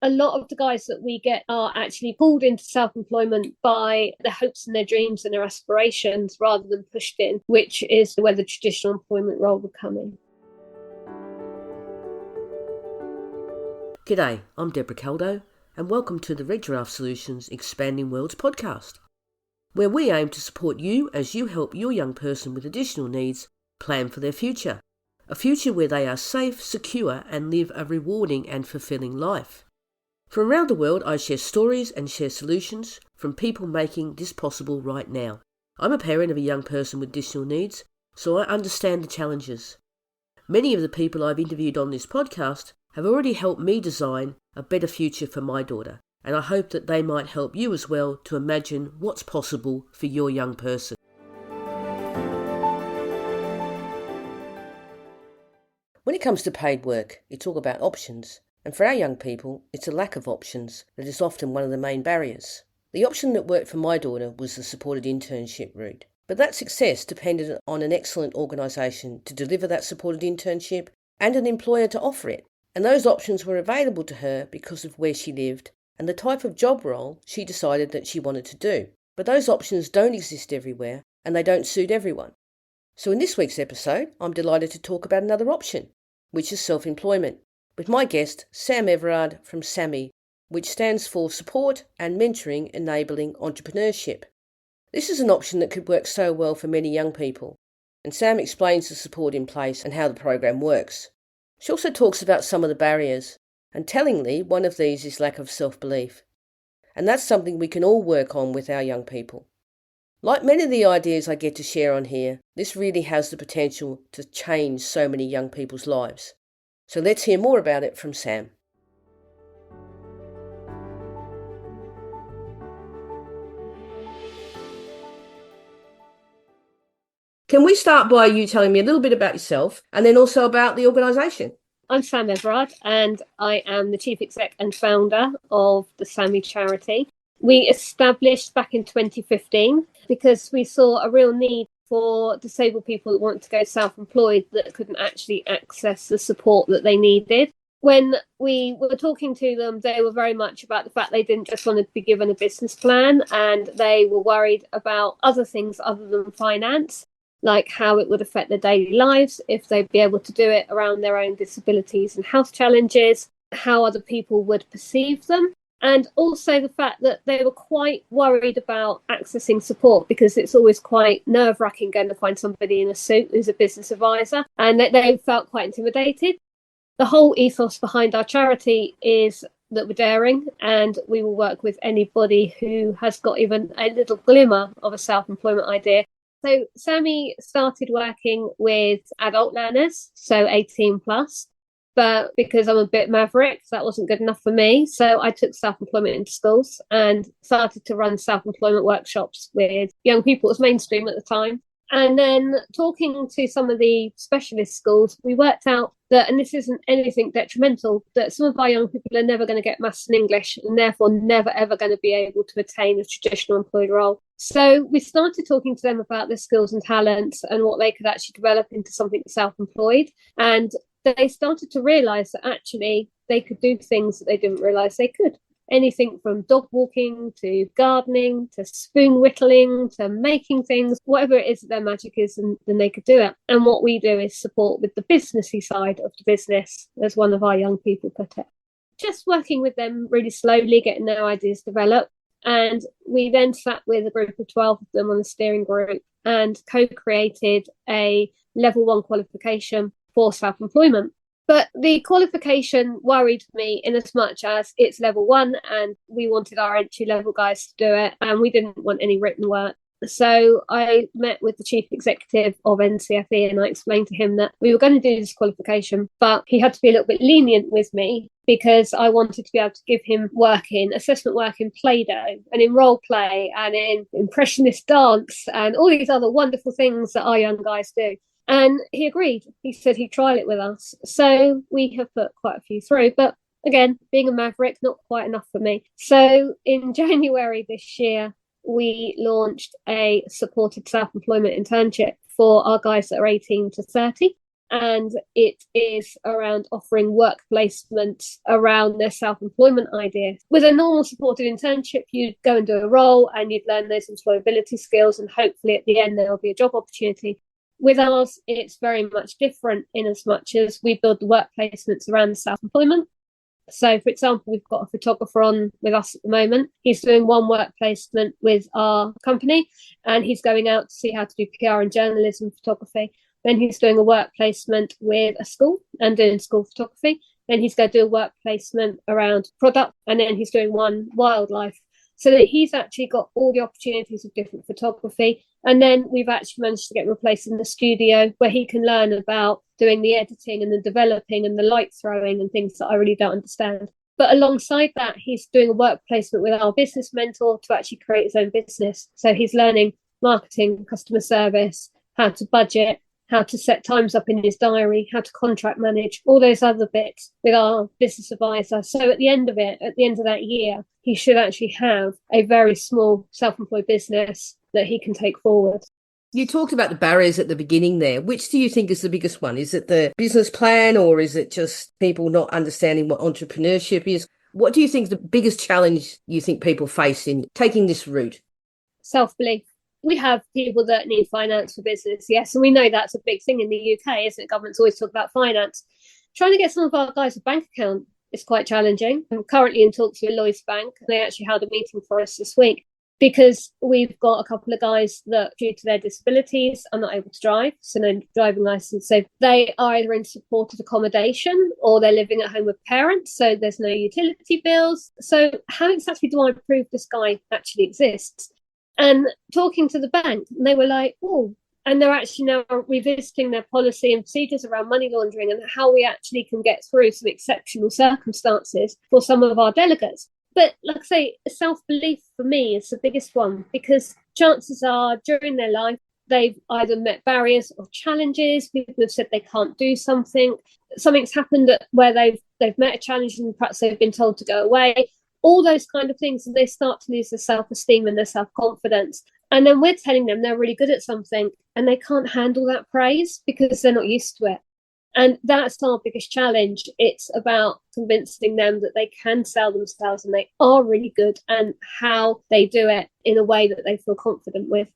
A lot of the guys that we get are actually pulled into self-employment by their hopes and their dreams and their aspirations rather than pushed in, which is where the traditional employment role would come in. G'day, I'm Deborah Caldo, and welcome to the Red Giraffe Solutions Expanding Worlds podcast, where we aim to support you as you help your young person with additional needs plan for their future. A future where they are safe, secure, and live a rewarding and fulfilling life. From around the world, I share stories and share solutions from people making this possible right now. I'm a parent of a young person with additional needs, so I understand the challenges. Many of the people I've interviewed on this podcast have already helped me design a better future for my daughter, and I hope that they might help you as well to imagine what's possible for your young person. When it comes to paid work, it's all about options. And for our young people, it's a lack of options that is often one of the main barriers. The option that worked for my daughter was the supported internship route. But that success depended on an excellent organisation to deliver that supported internship and an employer to offer it. And those options were available to her because of where she lived and the type of job role she decided that she wanted to do. But those options don't exist everywhere and they don't suit everyone. So in this week's episode, I'm delighted to talk about another option, which is self-employment, with my guest, Sam Everard from Samee, which stands for Support and Mentoring Enabling Entrepreneurship. This is an option that could work so well for many young people, and Sam explains the support in place and how the program works. She also talks about some of the barriers, and tellingly, one of these is lack of self-belief. And that's something we can all work on with our young people. Like many of the ideas I get to share on here, this really has the potential to change so many young people's lives. So let's hear more about it from Sam. Can we start by you telling me a little bit about yourself and then also about the organisation? I'm Sam Everard and I am the Chief Exec and founder of the Samee Charity. We established back in 2015 because we saw a real need for disabled people that want to go self-employed that couldn't actually access the support that they needed. When we were talking to them, they were very much about the fact they didn't just want to be given a business plan, and they were worried about other things other than finance, like how it would affect their daily lives, if they'd be able to do it around their own disabilities and health challenges, how other people would perceive them. And also the fact that they were quite worried about accessing support because it's always quite nerve-wracking going to find somebody in a suit who's a business advisor, and that they felt quite intimidated. The whole ethos behind our charity is that we're daring and we will work with anybody who has got even a little glimmer of a self-employment idea. So Samee started working with adult learners, so 18 plus. But because I'm a bit maverick, that wasn't good enough for me. So I took self-employment into schools and started to run self-employment workshops with young people. It was mainstream at the time. And then talking to some of the specialist schools, we worked out that, and this isn't anything detrimental, that some of our young people are never going to get maths and English and therefore never, ever going to be able to attain a traditional employed role. So we started talking to them about their skills and talents and what they could actually develop into something self-employed. And they started to realise that actually they could do things that they didn't realise they could. Anything from dog walking to gardening to spoon whittling to making things, whatever it is that their magic is, and then they could do it. And what we do is support with the businessy side of the business, as one of our young people put it. Just working with them really slowly, getting their ideas developed. And we then sat with a group of 12 of them on the steering group and co-created a level 1 qualification for self-employment. But the qualification worried me in as much as it's level 1 and we wanted our entry level guys to do it and we didn't want any written work. So I met with the chief executive of NCFE and I explained to him that we were going to do this qualification, but he had to be a little bit lenient with me because I wanted to be able to give him assessment work in Play-Doh and in role play and in impressionist dance and all these other wonderful things that our young guys do. And he agreed. He said he'd trial it with us. So we have put quite a few through. But again, being a maverick, not quite enough for me. So in January this year, we launched a supported self-employment internship for our guys that are 18 to 30. And it is around offering work placement around their self-employment idea. With a normal supported internship, you'd go and do a role and you'd learn those employability skills, and hopefully at the end there'll be a job opportunity. With ours, it's very much different in as much as we build the work placements around the self-employment. So, for example, we've got a photographer on with us at the moment. He's doing one work placement with our company, and he's going out to see how to do PR and journalism photography. Then he's doing a work placement with a school and doing school photography. Then he's going to do a work placement around product, and then he's doing one wildlife. So that he's actually got all the opportunities of different photography. And then we've actually managed to get him a place in the studio where he can learn about doing the editing and the developing and the light throwing and things that I really don't understand. But alongside that, he's doing a work placement with our business mentor to actually create his own business. So he's learning marketing, customer service, how to budget, how to set times up in his diary, how to contract manage, all those other bits with our business advisor. So at the end of it, at the end of that year, he should actually have a very small self-employed business that he can take forward. You talked about the barriers at the beginning there. Which do you think is the biggest one? Is it the business plan, or is it just people not understanding what entrepreneurship is? What do you think is the biggest challenge you think people face in taking this route? Self-belief. We have people that need finance for business, yes, and we know that's a big thing in the UK, isn't it? Governments always talk about finance. Trying to get some of our guys a bank account is quite challenging. I'm currently in talks with Lloyds Bank, and they actually held a meeting for us this week because we've got a couple of guys that, due to their disabilities, are not able to drive, so no driving license. So they are either in supported accommodation or they're living at home with parents, so there's no utility bills. So how exactly do I prove this guy actually exists? And talking to the bank, they were like, oh, and they're actually now revisiting their policy and procedures around money laundering and how we actually can get through some exceptional circumstances for some of our delegates. But like I say, self-belief for me is the biggest one, because chances are during their life, they've either met barriers or challenges. People have said they can't do something. Something's happened where they've met a challenge and perhaps they've been told to go away. All those kind of things, and they start to lose their self-esteem and their self-confidence. And then we're telling them they're really good at something and they can't handle that praise because they're not used to it. And that's our biggest challenge. It's about convincing them that they can sell themselves and they are really good, and how they do it in a way that they feel confident with.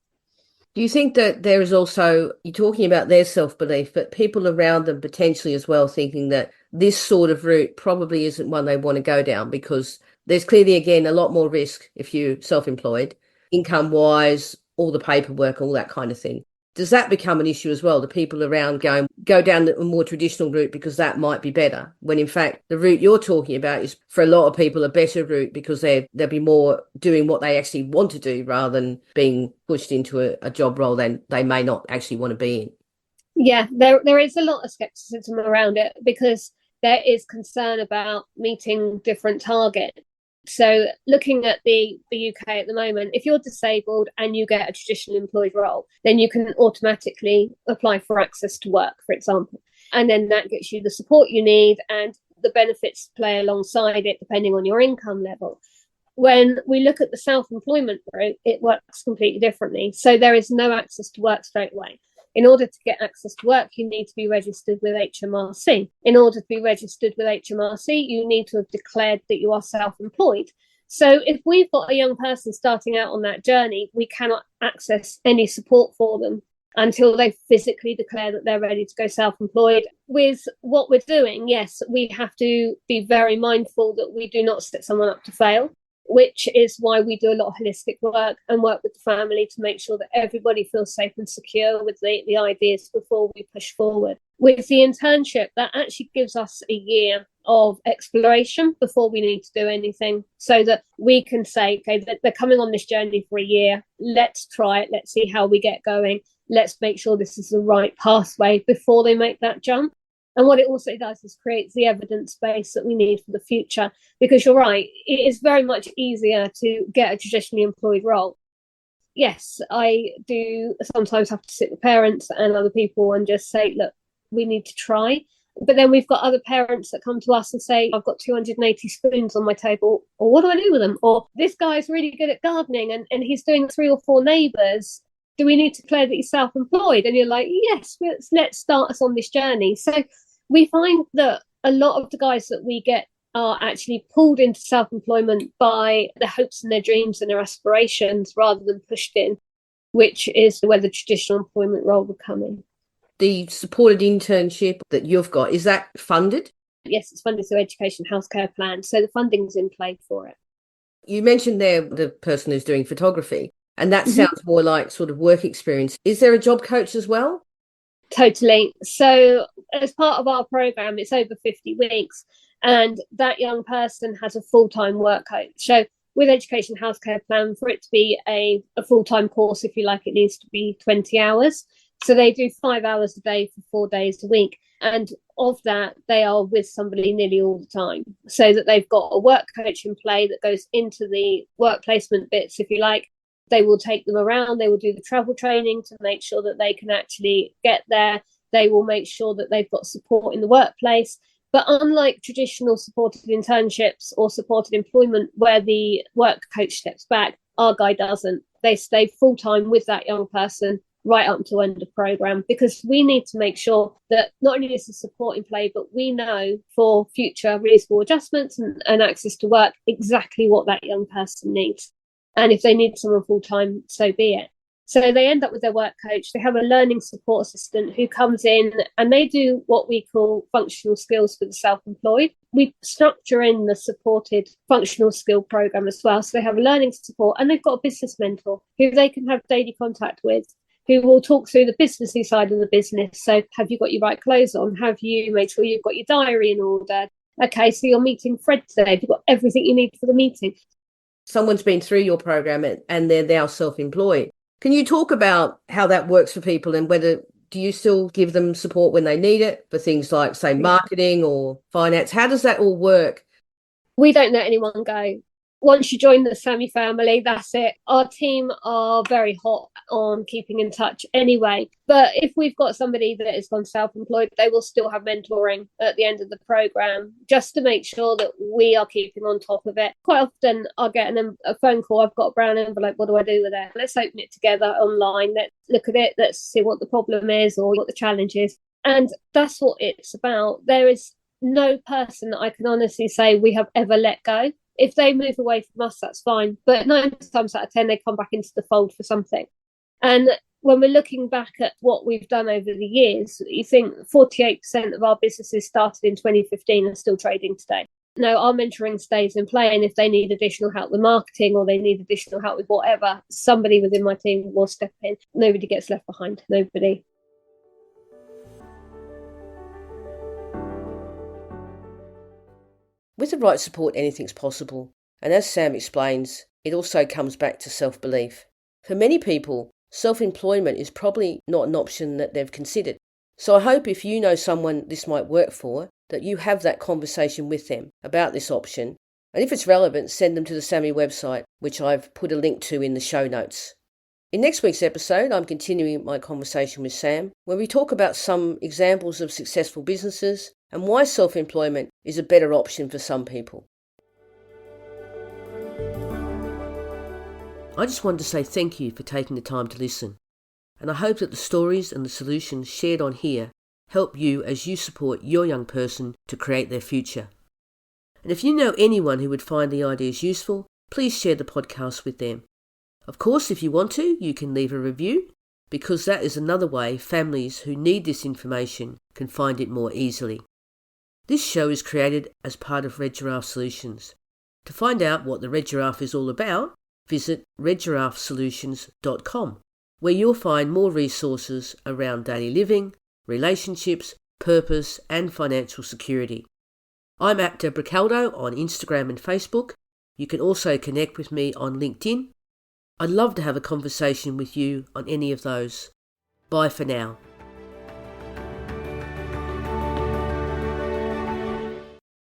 Do you think that there is also, you're talking about their self-belief, but people around them potentially as well thinking that this sort of route probably isn't one they want to go down, because there's clearly, again, a lot more risk if you're self-employed, income-wise, all the paperwork, all that kind of thing. Does that become an issue as well? The people around going, go down the more traditional route because that might be better, when in fact the route you're talking about is for a lot of people a better route because they'll be more doing what they actually want to do rather than being pushed into a job role then they may not actually want to be in. Yeah, there is a lot of skepticism around it because there is concern about meeting different targets. So looking at the UK at the moment, if you're disabled and you get a traditional employed role, then you can automatically apply for access to work, for example. And then that gets you the support you need, and the benefits play alongside it depending on your income level. When we look at the self-employment route, it works completely differently. So there is no access to work straight away. In order to get access to work, you need to be registered with HMRC. In order to be registered with HMRC, you need to have declared that you are self-employed. So if we've got a young person starting out on that journey, we cannot access any support for them until they physically declare that they're ready to go self-employed. With what we're doing, yes, we have to be very mindful that we do not set someone up to fail, which is why we do a lot of holistic work and work with the family to make sure that everybody feels safe and secure with the ideas before we push forward. With the internship, that actually gives us a year of exploration before we need to do anything, so that we can say, okay, they're coming on this journey for a year. Let's try it. Let's see how we get going. Let's make sure this is the right pathway before they make that jump. And what it also does is creates the evidence base that we need for the future. Because you're right, it is very much easier to get a traditionally employed role. Yes, I do sometimes have to sit with parents and other people and just say, look, we need to try. But then we've got other parents that come to us and say, I've got 280 spoons on my table, or what do I do with them? Or this guy's really good at gardening and he's doing 3 or 4 neighbours. do we need to declare that you're self-employed? And you're like, yes, let's start us on this journey. So we find that a lot of the guys that we get are actually pulled into self-employment by their hopes and their dreams and their aspirations rather than pushed in, which is where the traditional employment role would come in. The supported internship that you've got, is that funded? Yes, it's funded through Education Healthcare Plan, so the funding's in play for it. You mentioned there the person who's doing photography, and that sounds more like sort of work experience. Is there a job coach as well? Totally. So as part of our program, it's over 50 weeks, and that young person has a full-time work coach. So with Education Healthcare Plan, for it to be a full-time course, if you like, it needs to be 20 hours. So they do 5 hours a day for 4 days a week. And of that, they are with somebody nearly all the time, so that they've got a work coach in play that goes into the work placement bits, if you like. They will take them around. They will do the travel training to make sure that they can actually get there. They will make sure that they've got support in the workplace. But unlike traditional supported internships or supported employment where the work coach steps back, our guy doesn't. They stay full time with that young person right up until end of program, because we need to make sure that not only is the support in play, but we know for future reasonable adjustments and access to work exactly what that young person needs. And if they need someone full time, so be it. So they end up with their work coach. They have a learning support assistant who comes in and they do what we call functional skills for the self-employed. We structure in the supported functional skill program as well. So they have a learning support and they've got a business mentor who they can have daily contact with, who will talk through the businessy side of the business. So have you got your right clothes on? Have you made sure you've got your diary in order? Okay, so you're meeting Fred today. Have you got everything you need for the meeting? Someone's been through your program and they're now self-employed. Can you talk about how that works for people, and whether do you still give them support when they need it for things like, say, marketing or finance? How does that all work? We don't let anyone go. Once you join the Samee family, that's it. Our team are very hot on keeping in touch anyway. But if we've got somebody that has gone self-employed, they will still have mentoring at the end of the program, just to make sure that we are keeping on top of it. Quite often I'll get a phone call. I've got a brown envelope. What do I do with it? Let's open it together online. Let's look at it. Let's see what the problem is or what the challenge is. And that's what it's about. There is no person that I can honestly say we have ever let go. If they move away from us, that's fine. But 9 times out of 10, they come back into the fold for something. And when we're looking back at what we've done over the years, you think 48% of our businesses started in 2015 and still trading today. No, our mentoring stays in play. And if they need additional help with marketing or they need additional help with whatever, somebody within my team will step in. Nobody gets left behind. Nobody. With the right support, anything's possible. And as Sam explains, it also comes back to self-belief. For many people, self-employment is probably not an option that they've considered. So I hope if you know someone this might work for, that you have that conversation with them about this option. And if it's relevant, send them to the Samee website, which I've put a link to in the show notes. In next week's episode, I'm continuing my conversation with Sam, where we talk about some examples of successful businesses and why self-employment is a better option for some people. I just wanted to say thank you for taking the time to listen, and I hope that the stories and the solutions shared on here help you as you support your young person to create their future. And if you know anyone who would find the ideas useful, please share the podcast with them. Of course, if you want to, you can leave a review, because that is another way families who need this information can find it more easily. This show is created as part of Red Giraffe Solutions. To find out what the Red Giraffe is all about, visit redgiraffesolutions.com, where you'll find more resources around daily living, relationships, purpose and financial security. I'm at Deborah Caldo on Instagram and Facebook. You can also connect with me on LinkedIn. I'd love to have a conversation with you on any of those. Bye for now.